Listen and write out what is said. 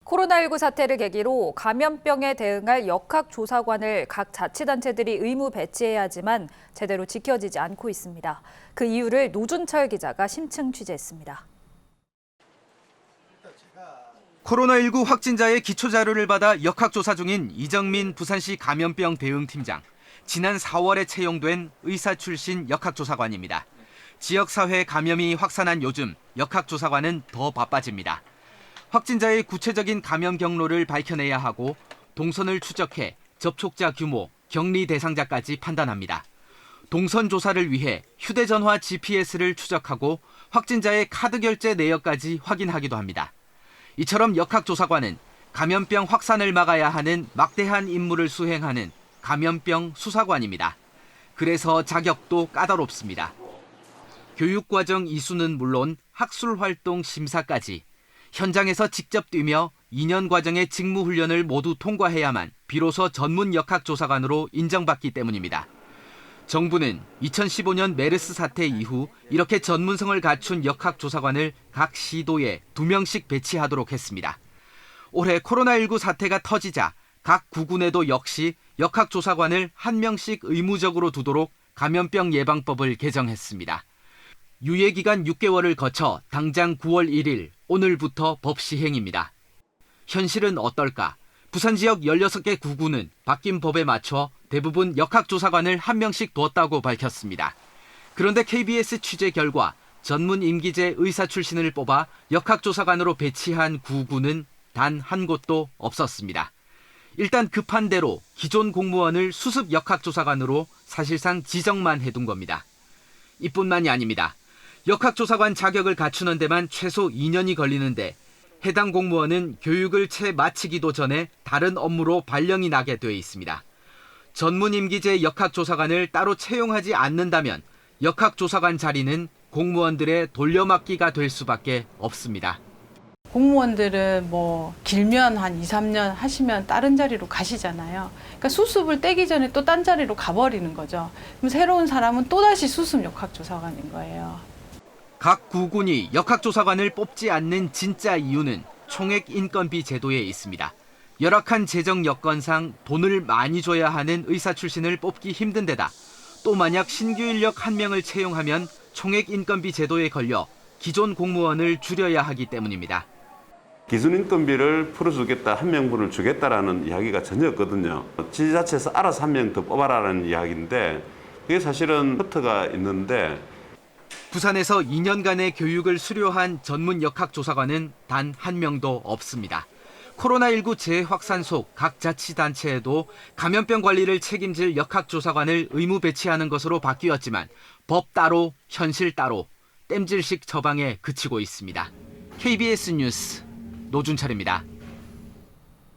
코로나19 사태를 계기로 감염병에 대응할 역학조사관을 각 자치단체들이 의무 배치해야 하지만 제대로 지켜지지 않고 있습니다. 그 이유를 노준철 기자가 심층 취재했습니다. 코로나19 확진자의 기초자료를 받아 역학조사 중인 이정민 부산시 감염병 대응팀장. 지난 4월에 채용된 의사 출신 역학조사관입니다. 지역사회 감염이 확산한 요즘 역학조사관은 더 바빠집니다. 확진자의 구체적인 감염 경로를 밝혀내야 하고 동선을 추적해 접촉자 규모, 격리 대상자까지 판단합니다. 동선 조사를 위해 휴대전화 GPS를 추적하고 확진자의 카드 결제 내역까지 확인하기도 합니다. 이처럼 역학조사관은 감염병 확산을 막아야 하는 막대한 임무를 수행하는 감염병 수사관입니다. 그래서 자격도 까다롭습니다. 교육과정 이수는 물론 학술활동 심사까지 현장에서 직접 뛰며 2년 과정의 직무훈련을 모두 통과해야만 비로소 전문 역학조사관으로 인정받기 때문입니다. 정부는 2015년 메르스 사태 이후 이렇게 전문성을 갖춘 역학조사관을 각 시도에 2명씩 배치하도록 했습니다. 올해 코로나19 사태가 터지자 각 구군에도 역시 역학조사관을 1명씩 의무적으로 두도록 감염병 예방법을 개정했습니다. 유예기간 6개월을 거쳐 당장 9월 1일 오늘부터 법 시행입니다. 현실은 어떨까? 부산 지역 16개 구군은 바뀐 법에 맞춰 대부분 역학조사관을 1명씩 두었다고 밝혔습니다. 그런데 KBS 취재 결과 전문 임기제 의사 출신을 뽑아 역학조사관으로 배치한 구군은 단 한 곳도 없었습니다. 일단 급한 대로 기존 공무원을 수습 역학조사관으로 사실상 지정만 해둔 겁니다. 이뿐만이 아닙니다. 역학조사관 자격을 갖추는 데만 최소 2년이 걸리는데 해당 공무원은 교육을 채 마치기도 전에 다른 업무로 발령이 나게 돼 있습니다. 전문 임기제 역학조사관을 따로 채용하지 않는다면 역학조사관 자리는 공무원들의 돌려막기가 될 수밖에 없습니다. 공무원들은 길면 한 2, 3년 하시면 다른 자리로 가시잖아요. 그러니까 수습을 떼기 전에 또 딴 자리로 가버리는 거죠. 그럼 새로운 사람은 또다시 수습 역학조사관인 거예요. 각 구군이 역학조사관을 뽑지 않는 진짜 이유는 총액 인건비 제도에 있습니다. 열악한 재정 여건상 돈을 많이 줘야 하는 의사 출신을 뽑기 힘든 데다 또 만약 신규 인력 1명을 채용하면 총액 인건비 제도에 걸려 기존 공무원을 줄여야 하기 때문입니다. 기준 인건비를 풀어주겠다, 1명분을 주겠다라는 이야기가 전혀 없거든요. 지자체에서 알아서 1명 더 뽑아라라는 이야기인데 그게 사실은 허트가 있는데 부산에서 2년간의 교육을 수료한 전문 역학조사관은 단 1명도 없습니다. 코로나19 재확산 속 각 자치단체에도 감염병 관리를 책임질 역학조사관을 의무 배치하는 것으로 바뀌었지만 법 따로, 현실 따로, 땜질식 처방에 그치고 있습니다. KBS 뉴스 노준철입니다.